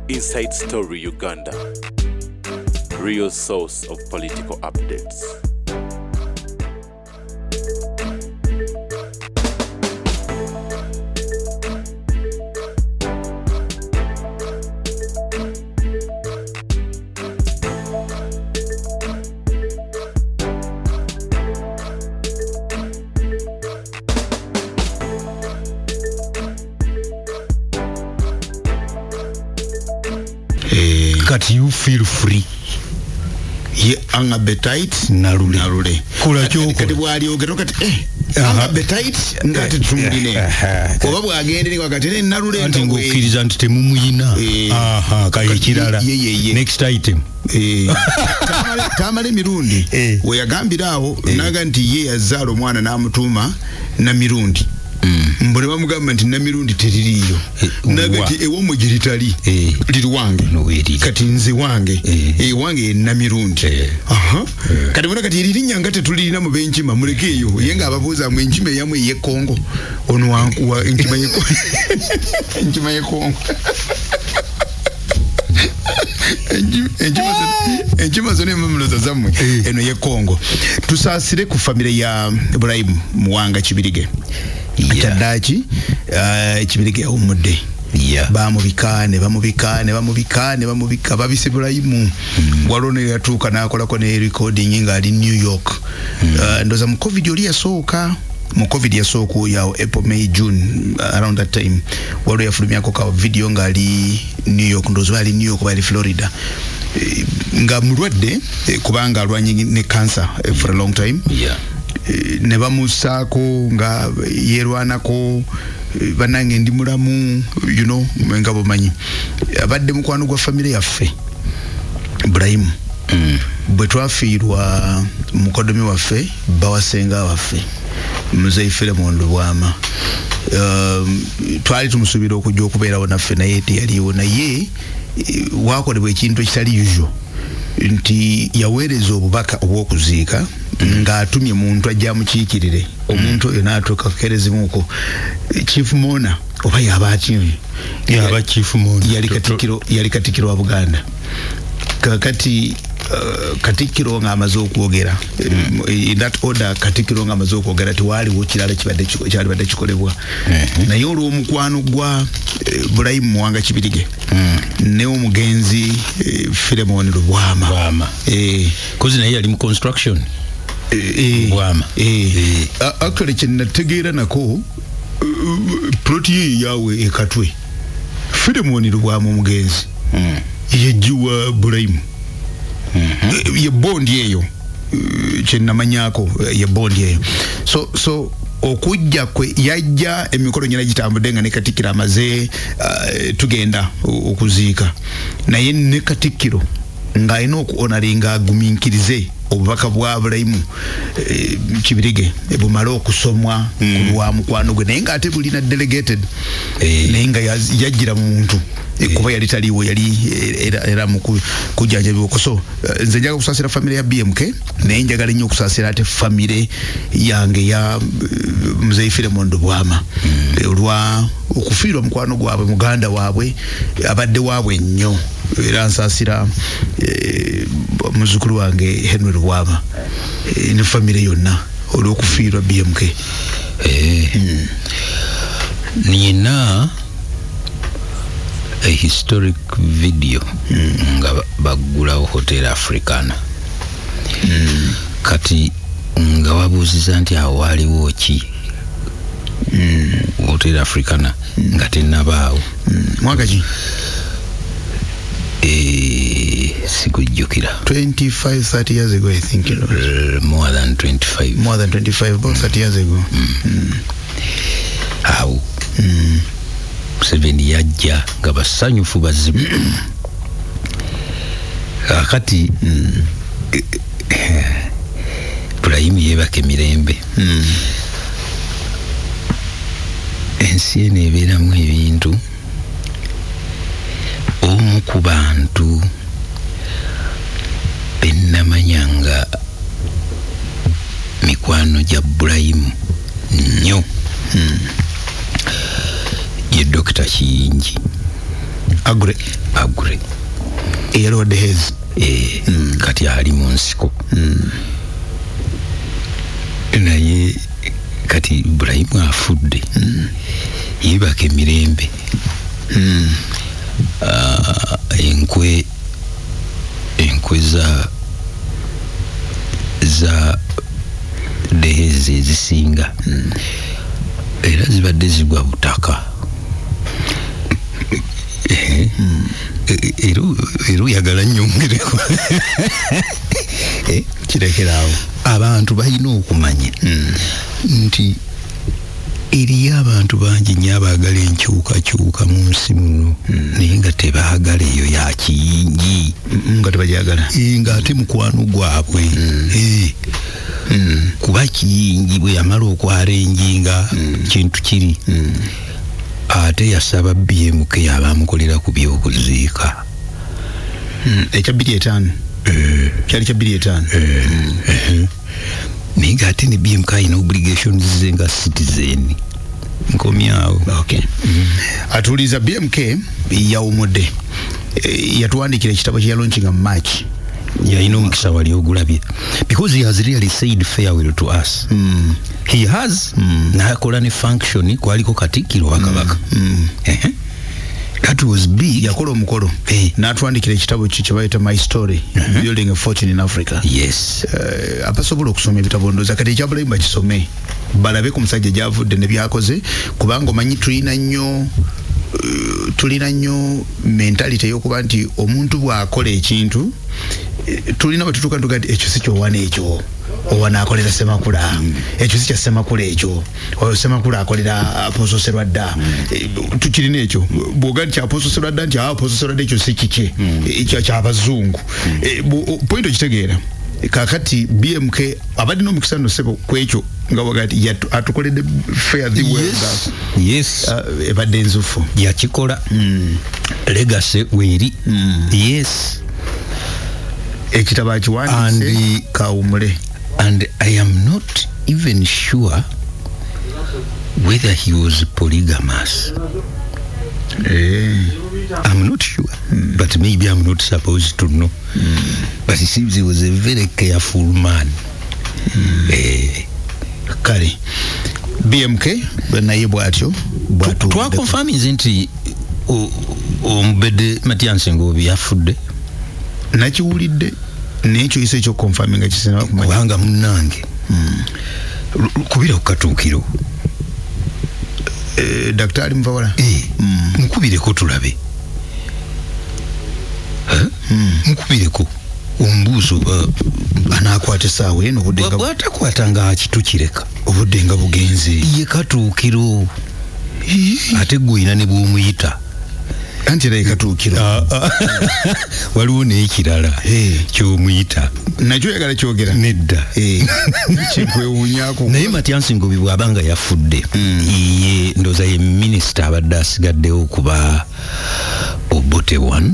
Inside Story Uganda, real source of political updates. Kati you feel free. Ye anga betite narule. Kula kyoko. Kati bwali ogero kati anga betite ngati tumudine. Kuba bwagende ni wakati ne narule ntingo kiriza nti temumuyina. Aha kayikirala. Next item. Kamale mirundi. We yagambirawo naga nti ye yazalo mwana namutuma na mirundi. Mbone bamugamba nti namirundi teririyo nagati ewo mugiritali liri wange kati nze wange wange namirundi kati bona kati lirinya ngate tulirina mu benchima mulekeyo yenga ababuza mu enchima yamwe ye Kongo ono wankuwa enchima ye Kongo enchima ye Kongo enchima zone mumuloza zamwe eno ye Kongo tusasire ku family ya Ibrahim Muwanga Kibirige Atadaji Kibirige umudde bamubikane babise Ibrahim walone yatuka nakolako ne recording nga ali New York ndoza mu COVID oli yasooka mu COVID yasooka ya April May June around that time walo yafulumya ko ka video nga ali New York ndozo ali New York bali Florida nga mulwadde kubanga alwanyi ne cancer for a long time ne bamusako nga yerwanako banange ndi mulamu you know mwenga bomanyi abadde mukwano gwa family yaffe Ibrahim bwe twafiirwa mukodomi waffe bawasenga waffe muzeifere mondo bwama twali tumusubira okujja okubeerawo naffe naye teyaliwo naye wakolebwa ekintu ekitali usual nti yaweereza obubaka obw'okuziika nga atumye muntu ajja mukiikirire omuntu oyo n'atuuka kukerezimuuko Chief Mona oba yaba Chief Mona yali katikiro wa Buganda kakati katikiro nga amaze okwogera in that order katikiro nga amaze okwogera tiwaliwo kirala kyalibadde kikolebwa naye olw'omukwano gwa Ibrahim Muwanga Kibirige ne omugenzi Filemon Lubwama kozi naye yali mu construction Lubwama actually kyenategeera nako ploti ye yawe ekatwe Filemon Lubwama omugenzi yejiwa Ibrahim ye bondi eyo kyenamanyako ye bondi eyo so okujja kwe yajja emikolo nyina gitambudde nga ne Katikkiro amaze tugenda okuziika naye ne Katikkiro nga alina okuonaringa aguminkirize obubaka bwa Ibrahim Kibirige bumala okusomwa kulwa mukwano gwe naye nga ate bulina delegated naye nga yajjira mu muntu kuba yali taliwo yali era mu kujjanjabibwa so nze njaga kusasira family ya BMK naye njagala nnyo okusasira ate family yange ya Mzee Filemon Bwama olwa okufiirwa mukwano gwabwe muganda waabwe abadde waabwe nnyo era nsasira muzukulu wange Henry Bwama ne family yonna olw'okufiirwa BMK nina a historic video nga bagulawo Hotel Africana kati nga wabuuziza nti awo waliwo ki Hotel Africana nga tennabaawo mwaka ki sikujjukira 25-30 years ago I think it was more than 25 about 30 years ago awo Museveni yajja nga basanyufu bazibu kakati Ibrahim yebake mirembe ensi eno ebeeramu ebintu omu ku bantu bennamanyanga mikwano gya Ibrahim nnyo ye Dr. Kiyingi Agure Road Haze kati ali mu nsiko naye kati Ibrahim afudde yibaka emirembe enkwe za Deheze ezisinga era zibadde zigwa butaka Eru yagala nyongereko kirekerawo abantu balina okumanya nti eriyo abantu bangi nnyo abaagala enkyukakyuka mu nsi muno naye nga tebaagala eyo ya kiyingi nga tebajagala ng'ate mukwano gwabwe kuba kiyingi bwe yamala okwarenjinga kintu kiri ate yasaba BMK abamukolera ku by'okuziika ekya 2.5 kyali kya 2.5 naye ng'ate ne BMK alina obligations ze nga citizen nkomyawo atuuliza BMK yawumudde yatuwandikira ekitabo kye yalaunching mu March yalina omukisa wali ogulabye because he has really said farewell to us he has nakola ne function kwaliko Katikkiro wa Kabaka that was big yakola omukolo n'atwandikira ekitabo kye bayita My Story Building a Fortune in Africa yes abasobola okusoma ebitabo ndooza kati ekyabulamu bakisome balabe ku musajja gyavudde ne byakoze kubanga omanyi tulina nnyo mentality y'okuba nti omuntu bw'akola ekintu tulina batutuuka ntuga nti ekyo si ky'Owana ekyo Owana akolera Ssemakula ekyo si kya Ssemakula ekyo oyo Ssemakula akolera Apostle Serwadda tukirina ekyo bw'oga nti Apostle Serwadda nti Apostle Serwadda ekyo si kike ky'abazungu point okitegeera kakati BMK abadde n'omukisa nno ssebo ku ekyo nga wagati atukoledde fair the world yes ebadde enzufu yakikola legacy weeri yes ekitabo akiwandise kawumule and I am not even sure whether he was polygamous I'm not sure but maybe I'm not supposed to know but it seems he was a very careful man kale BMK naye bwatyo twakonfaminze nti omubedde Matyansi Ngobi yafudde nakiwulidde n'ekyo yise ekyo konfaminga kisinaba kumanya kubanga munnange kubira ku Katuukiro Daktari Mvawala mukubireko tulabe mukubireko ombuuzo anaakwata essaawa eno obudde nga bw'atakwatanga kitukireka obudde nga bugenze ye Katuukiro ate gwina ne bw'omuyita anti era ye Katuukiro waliwo n'ekirala ky'omuyita nakyo yagala kyogera nedda kinkwewuunyako naye Matyansi Ngobi bw'abanga yafudde ye ndooza ye minisita abadde asigaddewo okuba Obote 1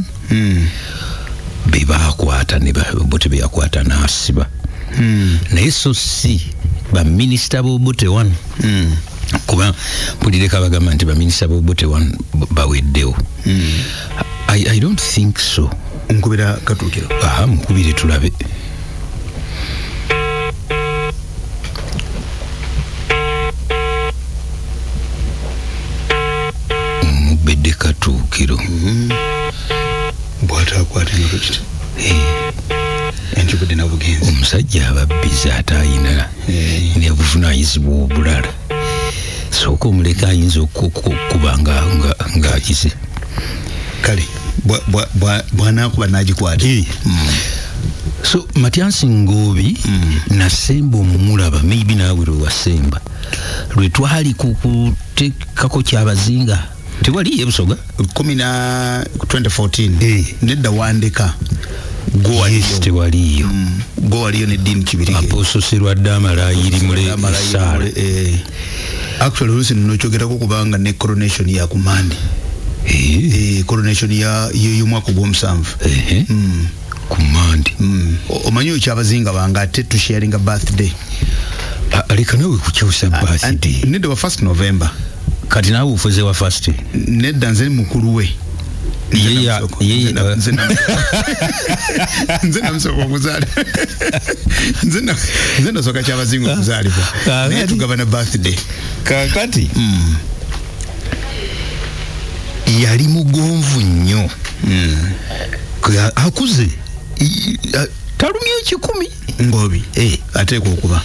bebakwata ne Obote beyakwata n'asiba naye so si baminisita b'Obote 1 kuba mpulireko abagamba nti baminisita b'Obote 1 baweddewo I don't think so nkubira Katuukiro mukubire tulabe omubedde Katuukiro bw'ataakwata nolwekiti enkibudde nabugenzi omusajja ababbiza ate ayina nebuvunaanyizibwa obulala sooka omuleka ayinza okukuba ng'akize kale bw'anaakuba n'agikwata so Matyansi Ngobi nasemba omumulaba maybe naawe lwe wasemba lwe twali kuteekako kyabazinga tewali ebusoga 2014 nedda wandeka tewaliyo go waliyo ne Dean Kibirige Apostle Serwadda amayiri mule Sala actually oluusi nokyogerako kubanga ne coronation ya kumandi coronation y'omwaka ogw'omusanvu kumandi omanyi ekyabazinga bange ate tusharinga birthday aleka nawe kukyusa birthday nedda wa 1st November kati naawe ofuze wa 1st nedda nze mukulu we nze namusoko okuzali nze nasoka kyabazinga okuzalibwa naye tugabana birthday kakati yali mugonvu nnyo akuze talumye 10 ngobi ateekwa okuba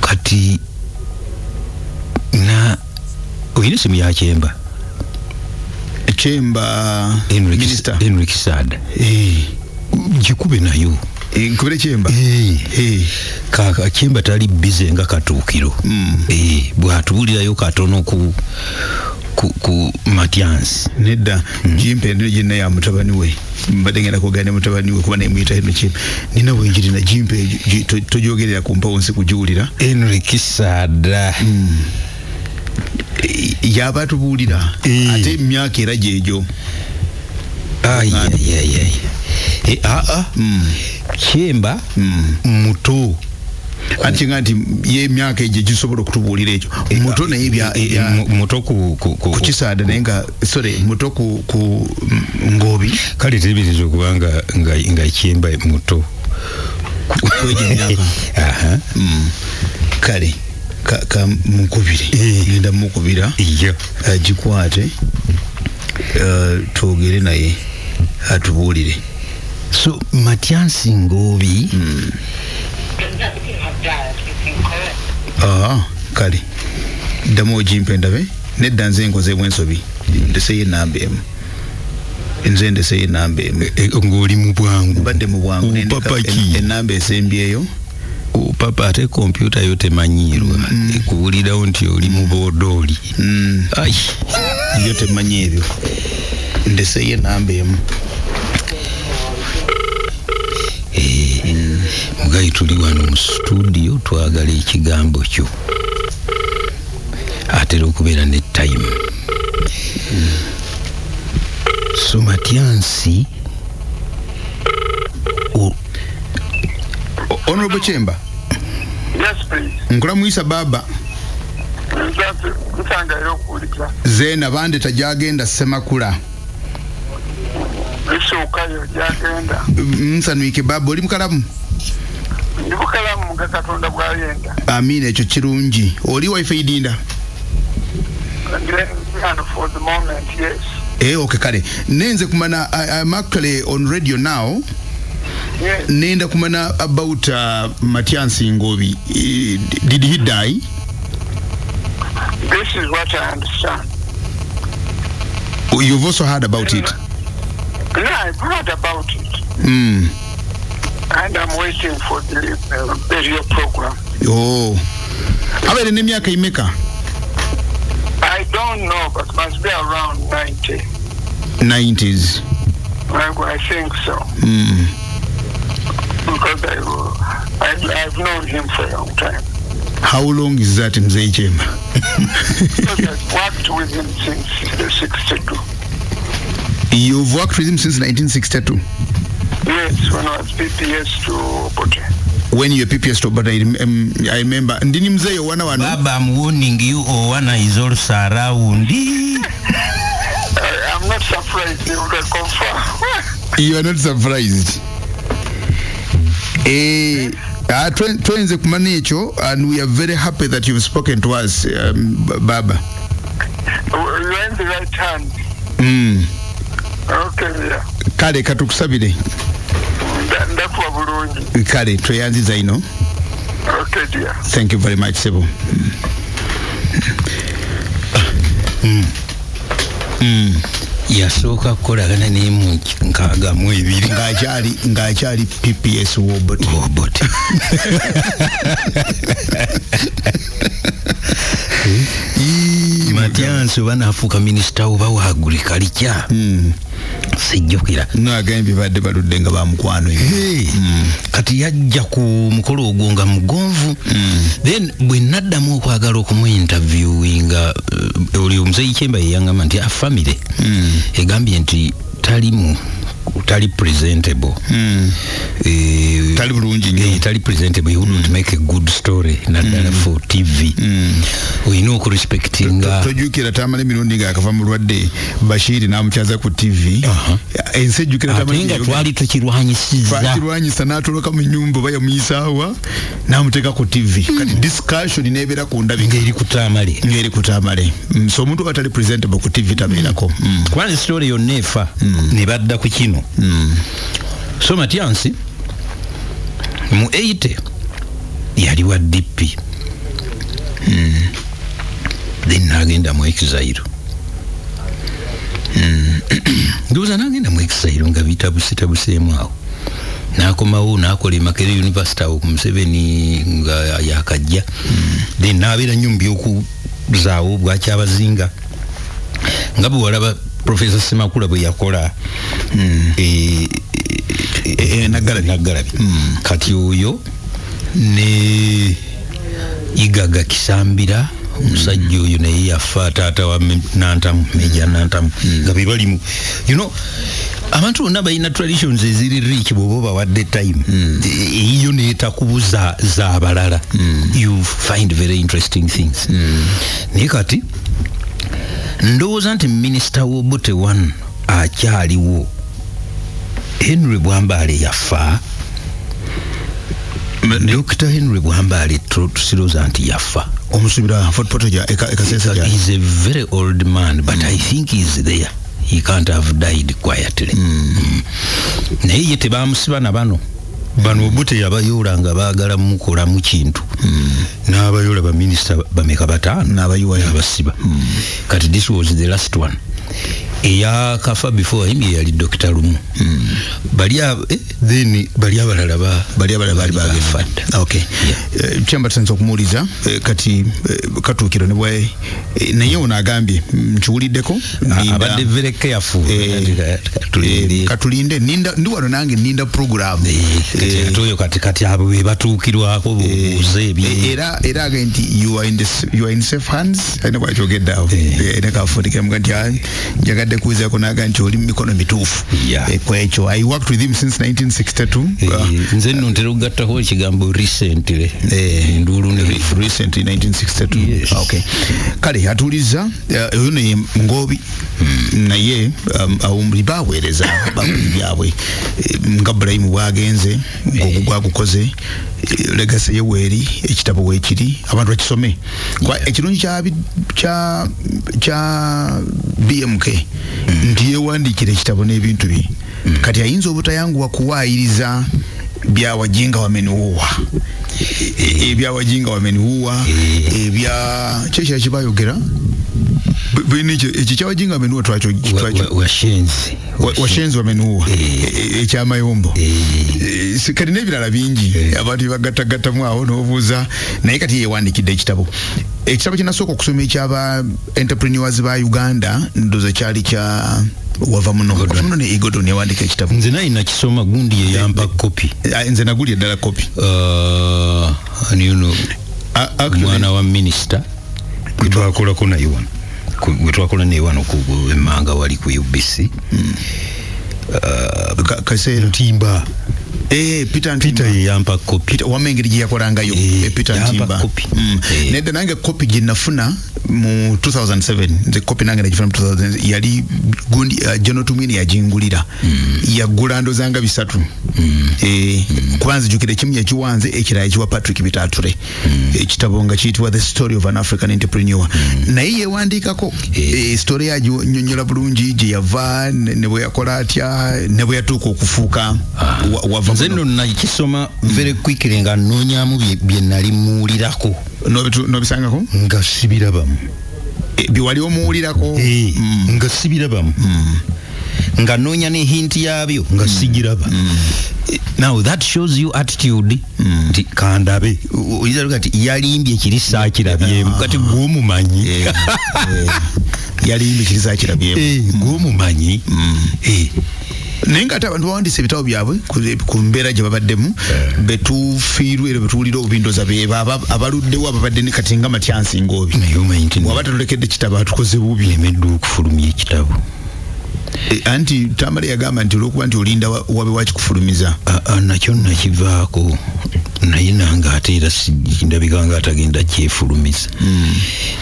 kati na oyina simu ya Chemba Henry Kisada jikube nayo nkubire Chemba kaka Chemba tali busy nga katuukiro bwatubulirayo katono ku Matians nedda jimpe ndio jina ya mutabani we mbadde ngenda kugana mutabani we kuba naye muyita Henry Chemba nina wenjiri na jimpe tojogerera kumpa onse kujuulira Henry Kisada yaba tubulira ate myaka era jejo Chemba muto ati ngati ye myaka eje gisobola okutubulira ekyo muto naye bya muto ku Kisada naye nga sorry muto ku Ngobi kale tebirizo kubanga nga Chemba muto kweje myaka kale ka mukubire ngenda mukubira gikwate twogere naye atubulire so Matiansi Ngobi kale ddamu ojimpe ndabe nedda nze nkozeemu ensobi ndeseyo enamba emu nze ndeseyo enamba emu ng'oli mu bwangu badde mu bwangu enamba esembyeyo papa ate kompyuta yo temanyiirwa ekubulirawo nti oli mu bodooli yo temanyi ebyo ndeseyo enamba emu mugayi tuli wano mu studio twagala ekigambo kyo atera okubeera ne time so Matiansi Honorable Chemba. Yes, please. Nkula muisa baba. Zena bande tajagenda Semakula. Kayo jagenda. Nsanwike baba oli mukalamu. Ndi mukalamu nga Katonda bwayenda. Amina ekyo kirungi. Oli wifi dinda. For the moment, yes. Okay kale. Nenze kumana I'm actually on radio now. Yes. Nenda kumana about Matiansi Ngobi. Did he die? This is what I understand. You've also heard about it? Yeah, I've heard about it. And I'm waiting for the burial program. How many myaka imeka? I don't know, but must be around 90. 90s. I think so. Because I've known him for a long time. How long is that in Chemba? Because I've worked with him since 1962. You've worked with him since 1962? Yes, when I was PPS to Obote. When you were PPS to Obote, I remember. Ndini mzee Owana wano? Baba, I'm warning you, Owana is also around. I'm not surprised. You will confirm. You are not surprised? Twenze kumani echo, and we are very happy that you've spoken to us, Baba. You're in the right hand. Okay, yeah. Kale katukusabire. Ndakuwa bulungi. Kale tweyanziza ino. Okay, dear. Thank you very much, Sebo. Yasooka kukolagana n'emu nkaaga mu ebiri ng'akyali PPS Obote. Matiansi banaafuuka minisita oba wa agriculture. Sijjukira. N'agambye badde baludde nga bamukwano. Kati yajja ku mukolo ogwo nga mugonvu. Then bwe naddamu okwagala okumuinterviewinga oli omuzeeyi Chemba yeyangamba nti a family egambye nti talimu tali presentable. Tali bulungi nnyo. Tali presentable. You wouldn't make a good story naddala for TV. Oyina okurespectinga. Tojjukira tamale mirundi ng'akava mu lwadde Bashiri n'amukyaza ku TV. Ensi ejjukira tamale. Ate nga twali tukirwanyisiza. Twakirwanyisa n'atoloka mu nnyumba oba yamuyisaawa n'amuteeka ku TV. Kati discussion n'ebeera ku ndabi ng'eri ku Tamale. So omuntu atali presentable ku TV tabeerako. Kubanga story yonna efa ne badda ku kino. So Matiansi mu 80 yali wa DP. Then n'agenda mu exile. Ndowooza n'agenda mu exile nga bitabuseemu awo. N'akomawo n'akola e Makerere University awo ku Museveni nga yakajja. Then n'abeera nnyo mu by'okuzaawo bwakyabazinga. Nga bwe walaba Professor Semakula bwe yakola Naggalabi. Kati oyo ne Igaga Kisambira omusajja oyo naye yafa taata wa Nantamu, Meja Nantamu nga be balimu. You know, abantu bonna balina traditions eziri rich bw'oba bawadde time. Eyo neetakubuza z'abalala. You find very interesting things. Naye kati ndowooza nti minisita w'Obote One akyaliwo. Henry Bwambale yafa. Dr. Henry Bwambale tusiroza nti yafa. Omusubira Fort Portage ekasesa ja. He's a very old man, but I think he's there. He can't have died quietly. Naye ye tebamusiba na bano Obote yabayoola nga baagala mukola mu kintu. N'abayoola ba minister bameka bataano n'abayiwa yabasiba. Kati this was the last one. Eya kafa before him yali Dr. Lumu. Then bali abalala bali bagafadda. Okay. Kyamba tsanza okumuuliza kati katuukiro ne bwe naye ono agambye nkiwuliddeko abadde very careful. Katulinde ndi wano nange ninda program. Kati kati abo be batuukirwako buuze era agambye nti you are in safe hands. I know what you get down. Ene kafutika mugati jagadde kuiza konaga nti oli mikono mituufu. Kwa ekyo I worked with him since 1962. Nze ntero gattako ekigambo recently. Ndulu ne recently 1962. Yes. Okay. Kale atuliza oyo ne Ngobi naye awumuli baweereza byabwe nga Ibrahim bwagenze ogugwagukoze legacy yeweri ekitabo wekiri abantu bakisome kwa ekirungi kya BMK ndiye wandikira ekitabo n'ebintu bi kati ayinza obutayanguwa kuwaayiriza byawajinga wamenuwa ebyawajinga wamenuwa ebya kyekya kibayogera bwinicho ekikyawaginga wamenuwa twakyo washenzi wamenuwa ekyamayombo kati n'ebirala bingi abantu bagattagattamu awo n'obuuza naye kati yewandikidde ekitabo kinasooka okusoma ekyaba entrepreneurs ba Uganda ndoza kyali kya wava muno ne Igodo ne wandika ekitabo nze nayi nakisoma gundi ye yampa copy nze naguli eddala copy you know mwana wa minister kwetwakolako naye wano kwetwakola naye wano ku Emanga wali ku UBC kaseera Ntimba Peter ye yampa copy wamengeri gye yakolangayo Peter Ntimba nedda nange copy gye nafuna mu 2007 nze copy nange negifuna mu 2000 yali gundi Jono Tumini yajingulira yagula ndozanga bisatu kubanza jukire kimu yakiwanze ekirala ekiwa Patrick Bitature ekitabo nga kiyitibwa The Story of an African Entrepreneur naye yewandikako story yajo nyonyola bulungi gye yava ne bwe yakola atya ne bwe yatuuka okufuuka wava nze nno nakisoma very quickly nga nnoonyamu bye nali muwulirako nobisangako nga sibirabamu biwali omuwulirako nga sibirabamu nga noonya ne hint yabyo nga sigiraba. Now that shows you attitude nti kandabe oyizaluka ati yalimbye ekirisa kirabyemu kati gw'omumanyi yalimbye ekirisa kirabyemu gw'omumanyi nenga ate abantu bawandise ebitabo byabwe ku mbeera gye babaddemu betufiirwa era betuwulira obubindoza abaluddewo ababadde ne kati nga Matyansi Ngobi waba tatulekedde kitabo atukoze bubi emedde okufulumya ekitabo Anti Tamale yagamba nti olwokuba nti olinda wabe wakikufulumiza. Nakyo nakivaako naye nange ate era ndabika nga atagenda kyefulumiza.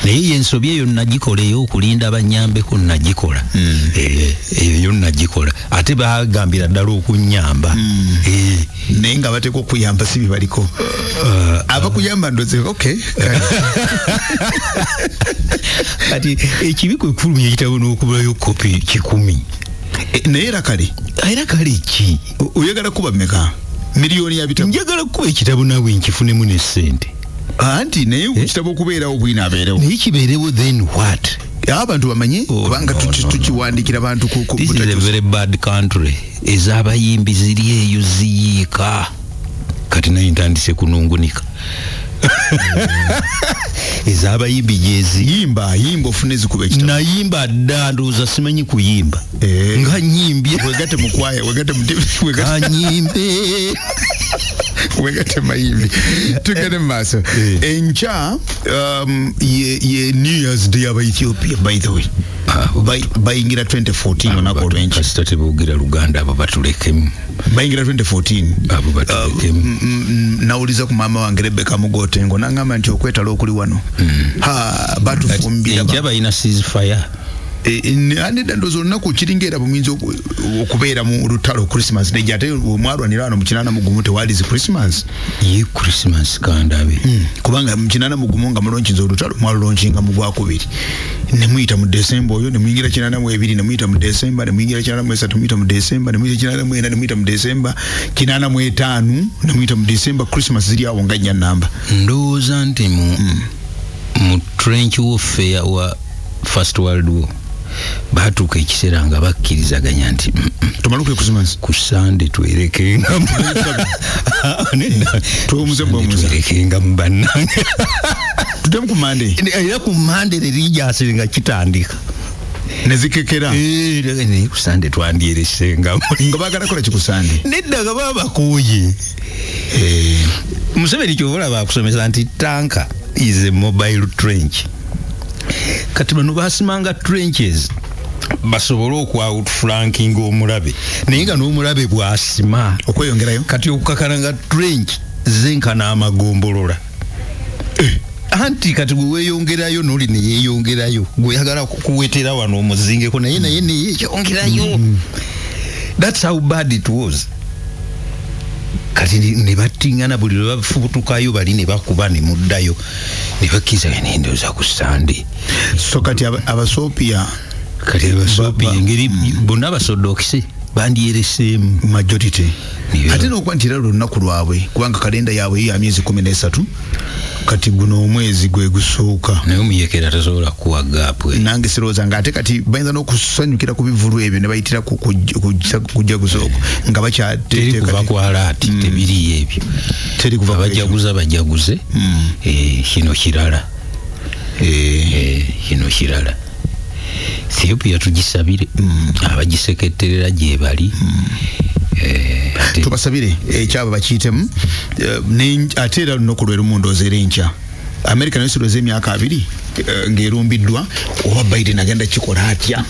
Naye yensobya eyo nagikola ey'okulinda abanyambeko nagikola. Eyo nagikola ate bagambira ddala okunyamba. Naye nga bateeka okuyamba si bibaliko. Abakuyamba ndoze okay. Kati ekibi kwe kufulumya ekitabo n'okubulayo kopi 10. Naye era kale ki oyagala kuba mmeka miliyoni ya bitabo? Njagala kuba ekitabo nawe nkifunemu ne ssente. Anti naye ekitabo okubeerawo bwina abeerewo. Naye kibeerewo then what? Abantu bamanye kubanga tukiwandikira abantu ku This is a very bad country. Ez'abayimbi ziri eyo ziyiika. Kati naye ntandise kunungunika. Ez'abayimbi yimba ofune zikuba ekitabo. Nayimba dda ndowooza simanyi kuyimba. Nga nyimbye. Wegate mukwaya, wegate nyimbe. Wegate mayimbi. Tugende mu maaso. Enkya ye New Year's Day aba Ethiopia by the way. Bayingira 2014 onako olwenki. Kasita teboogera Luganda abo batulekemu. Bayingira 2014 abo batulekemu. Nawuliza ku maama wange Rebecca Mugotengo nangamba nti okwetala okuli wano. Batufumbira. Enkya bayina ceasefire. Aneda ndozo olunaku kiringeera buminza okubeera mu lutalo Christmas Day ate omwalwanira wano mu 8 mugumu tewalizi Christmas. Ye Christmas kandabe. Kubanga mu 8 mugumu nga mulonkinza olutalo mwalulonkinga mu Gwakubiri. Ne muyita mu December oyo ne muyingira 8 ne muyita mu December ne muyingira 8 muyita mu December ne muyita 8 ne muyita mu December 8 ne muyita mu December Christmas ziri awo nga namba. Ndowooza nti mu trench warfare wa First World War batuuka ekiseera nga bakkirizaganya nti tumaluke Christmas ku Sunday twerekenga twerekenga mu bannange tutemu ku Monday era ku Monday Religious nga kitandika nezikekera ne ku Sunday twandyeresenga nga bagala kola ku Sunday nedda nga babakuye Museveni kyovola bakusomesa nti tanka is a mobile trench. Kati bano basimanga trenches basobole outflanking omulabe naye nga n'omulabe bwasima okweyongerayo kati okukakalanga trench zenkana amagombolola anti kati gwe weeyongerayo n'oli ne yeeyongerayo gweyagala kuwetera wano omuzingeko naye neyeeyongerayo. That's how bad it was. Kati ne batingana buli lwe bafubutukayo bali ne bakuba ne muddayo ne bakkiza n'endowooza ku Sunday. So kati abasopia kati abasopia engeri bonna abasodokise bandyereseemu majority ate n'okuba nti era olunaku lwabwe kubanga kalenda yaabwe ya myezi 13 kati guno omwezi gwe gusooka naye omuyekera tasobola kuwa gaapu nange sirowooza nga ate kati bayinza n'okusanyukira ku bivulu ebyo ne bayitira kujja gusooka nga teri kuva ku alaati tebiriyo ebyo teri kuva abajaguze abajaguze kino kirala kino kirala Ethiopia tugisabire abagiseketterera gye bali tubasabire ekyaba bakiyitemu ate era lunaku lwe lumu ndoozeera enkya America nayo sirowooza emyaka 2 ng'erumbiddwa oba Biden agenda kikola atya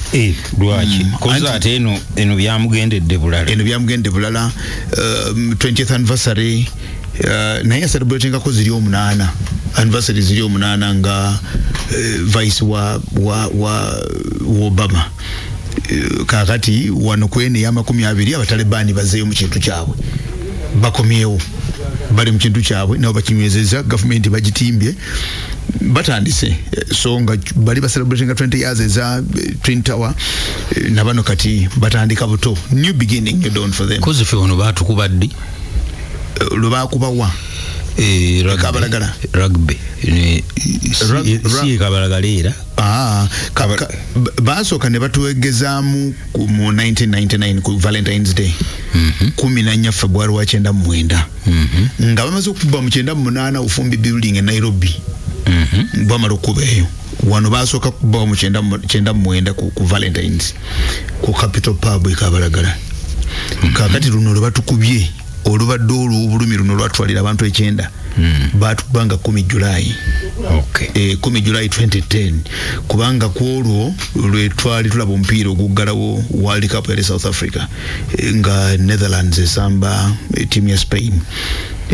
lwaki koza ate eno byamugendedde bulala 20th anniversary naye celebratingako ziri 8 anniversary ziri 8 nga vice wa Obama kakati wano kwene ya 20 abatalibani bazeyo mu kintu kyabwe bakomyewo bali mu kintu kyabwe nabo bakinywezeza government bagitimbye batandise so nga bali ba celebrating 20 years eza Twin Tower nabano kati batandika buto new beginning you don't for them kozi fe ono batukubaddi lo bakubawa kabalagala rugby si kabalagala era basooka ne batuwegezaamu mu 1999 ku Valentine's Day 14 February wa 9 nga bamaze okuba mu 9 Ufumbi building e Nairobi bamala okubeeyo wano basooka kuba mu 9 ku Valentine's ku Capital Pub e Kabalagala kakati luno lwe batukubye olubadde olw'obulumi luno lwatwalira abantu 9 batubanga 10 July. Okay. 10 July 2010 kubanga kwolwo lwe twali tulaba omupiira oguggalawo World Cup ya South Africa nga Netherlands esamba timu ya Spain.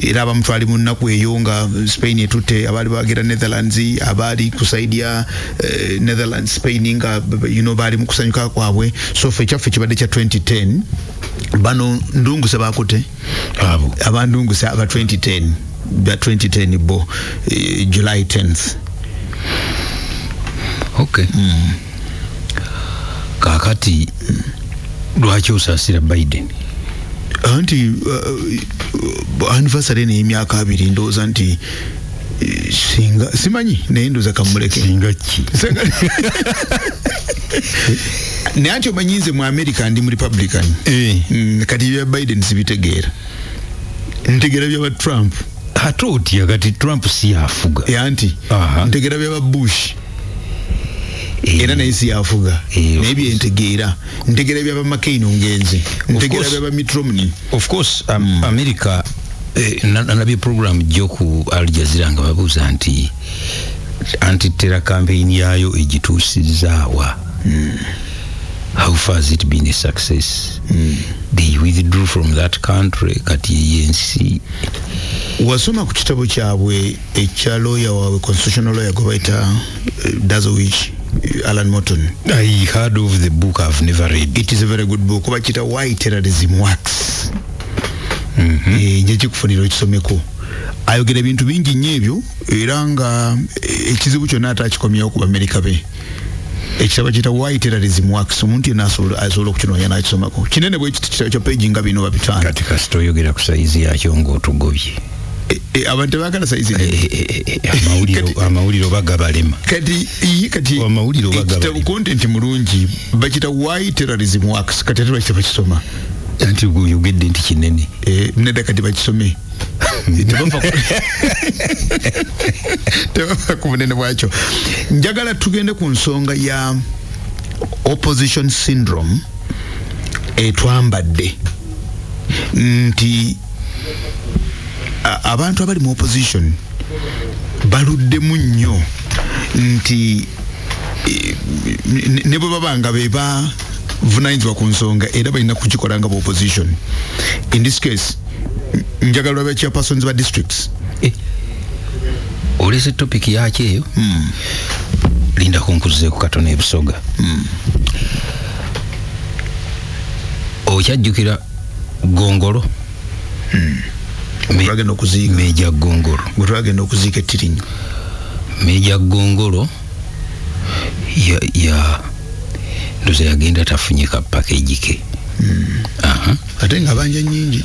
Era abamutwali mu nnaku eyo nga Spain etutte abali bagera Netherlands abali kusaidia Netherlands Spain nga bali mu kusanyuka kwabwe. So fe kyaffe kibadde kya 2010 bano ndunguse bakute abandunguse aba 2010 bo July 10th. Okay. Kakati lwaki osasira Biden? Anti anniversary ne emyaka 2 ndoza nti singa simanyi naye ndoza kamuleke singa ki ne anti omanyinze mu America ndi mu Republican kati bya Biden sibitegeera ntegeera bya Trump atoti yakati Trump si afuga anti ntegeera bya Bush era naye si afuga naye bye ntegeera ntegeera bya McCain ngenze ntegeera bya Mitt Romney. Of course America nalabye program joku Al Jazeera nga babuuza nti anti-terror campaign yayo egituusizaawa. How far has it been a success? They withdrew from that country kati ANC. Wasoma ku kitabo kyabwe ekya lawyer wawe constitutional lawyer gobaita Dazowich Alan Morton. I heard of the book, I've never read. It is a very good book. Kubachita Why Terrorism Works. Njeje kufunira ekisomeko. Ayogera ebintu bingi nyebyo era nga ekizibu kyonna atakikomyawo ku America be. Ekitabo kita Why Terrorism Works. Omuntu yenna asobola okukinoonya n'akisomako. Kinene bwe kitabo kya page nga bino babitaano. Kati kasita oyogera ku saizi yakyo ng'otugobye. Abantu bagala saizi amawuliro bagabalema kati amawuliro bagabalema content mulungi bakita Why Terrorism Works kati tebakita bakisoma anti yogedde nti kinene nedda kati bakisome tebava ku bunene bwakyo. Njagala tugende ku nsonga ya opposition syndrome etwambadde nti abantu abali mu opposition baluddemu nnyo nti ne bwe babanga be bavunanyizibwa ku nsonga era balina kugikola nga opposition. In this case njagala lwa chairpersons ba districts olese topic yake eyo linda kunkuze ku katona ebisoga okyajjukira Gongolo Gwagenda okuziika Meja Gongolo gwagenda okuziika ettirinyo Meja Gongolo ya ndoze yagenda tafunyika package ke ate nga banja nyingi.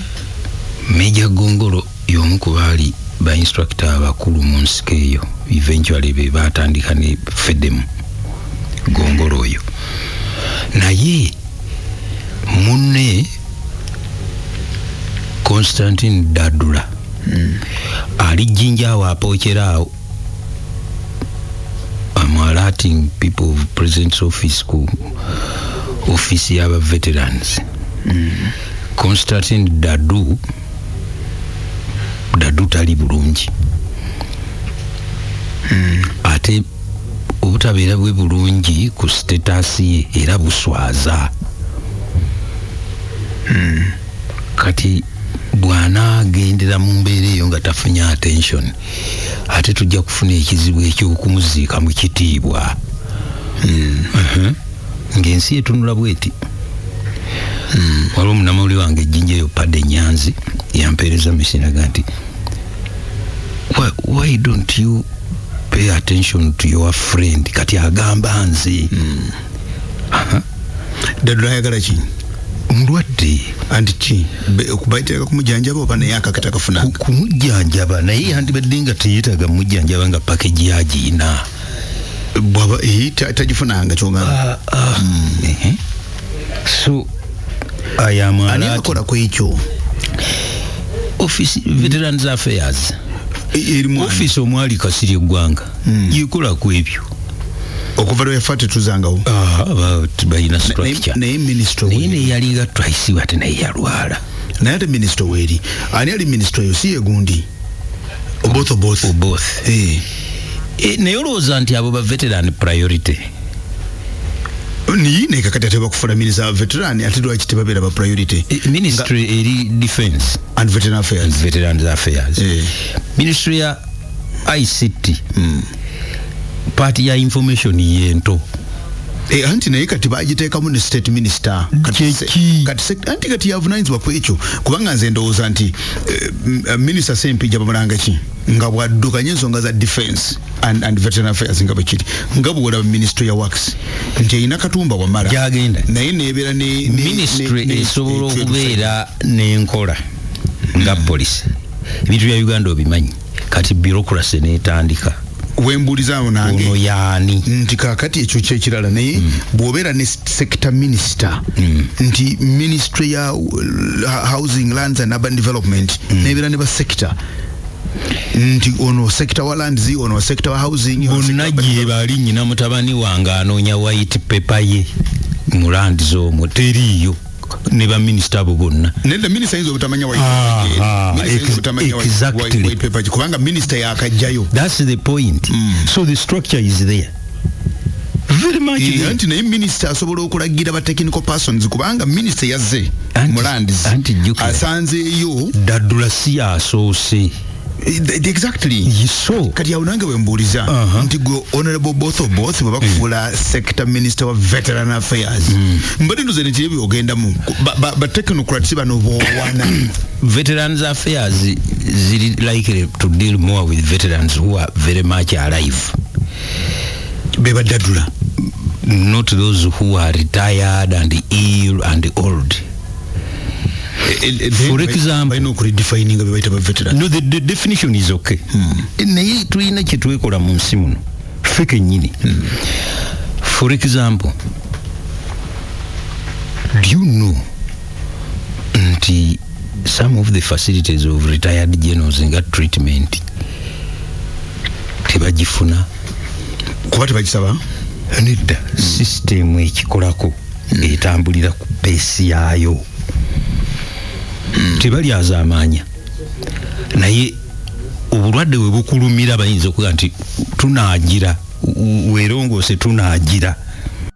Meja Gongolo y'omu ku baali ba instructor abakulu mu nsiko eyo eventually be batandika ne fedemu Gongolo oyo naye munne Constantine Dadula alijinja awo apookyeraawo I'm alerting people of President's Office ku office y'aba veterans. Constantine Dadu tali bulungi ate obutabeera bwe bulungi ku status ye era buswaza kati bwana agendera mu mbeera eyo nga tafunya attention ate tujja kufuna ekizibu eky'okumuziika mu kitiibwa ng'ensi etunula bweti. Waliwo munamawuli wange ejjinja eyo Padde Nyanzi yampeereza misinaga nti why don't you pay attention to your friend kati agamba nze Dadula ayagala ki mulwadde anti ki okubayitira kumujjanjaba oba naye akakata kafuna kumujjanjaba naye yandibadde nga teyeetaga mujjanjaba nga package yagiina bwaba tagifunanga kyogamba so ayamala ani akola ku ekyo office veterans affairs office omwali Kasiri eggwanga yikola ku ebyo okuva lwe yafa tetuzangawo balina structure naye ministro naye yalinga twice ate naye yalwala naye ate minisita weeri ani ali minisita yo si ye gundi both naye olowooza nti abo ba veteran priority ni kakati ateba kufuna minisita wa veteran ate lwaki tebabeera ba priority ministry eri defense and veterans affairs ministry ya ICT party ya information yento anti naye kati bagiteekamu ne state minister kati yavunanyizibwa ku ekyo kubanga nze ndowooza nti minisita Sempijja bamulanga ki nga bwaddukanya ensonga za defense and veteran affairs nga bwekiri nga bwolaba ministry ya works nti erina Katumba Wamala gyagenda naye nebeera ne ministry esobola okubeera n'enkola nga polisi ebintu bya Uganda obimanyi kati bureaucracy n'etandika wembuulizaawo nange ono yaani nti kakati ekyo kyekirala naye bw'obeera ne sector minister nti ministry ya housing, lands and urban development nebeera ne ba sector nti ono sector wa lands ono sector wa housing bonna gye bali nnyina mutabani wange anoonya white paper ye mu lands omwo teriiyo ne ba minister abo bonna nenda minister yinza obutamanya white paper kubanga minister yakajjayo. That's the point. So the structure is there very much anti naye minister asobola okulagira ba technical persons kubanga minister yazze mu lands asanzeeyo daddula si asoose exactly so kati yawo nange wembuuliza nti gwe honorable both bwe bakufuula sector minister wa veteran affairs mbadde ndoze nti ebyo ogendamu ba technocrats bano b'Owana veterans affairs ziri likely to deal more with veterans who are very much alive beba daddula not those who are retired and ill and old. For example, no, the definition is okay. Naye tulina kye twekola mu nsi muno feke nnyini. For example, do you know nti some of the facilities of retired generals nga treatment tebagifuna kuba tebagisaba nedda system ekikolako etambulira ku peesi yaayo tebalyaza amaanya naye obulwadde we bukulumira bayinza okuga nti tunaagira weerongoose tunaagira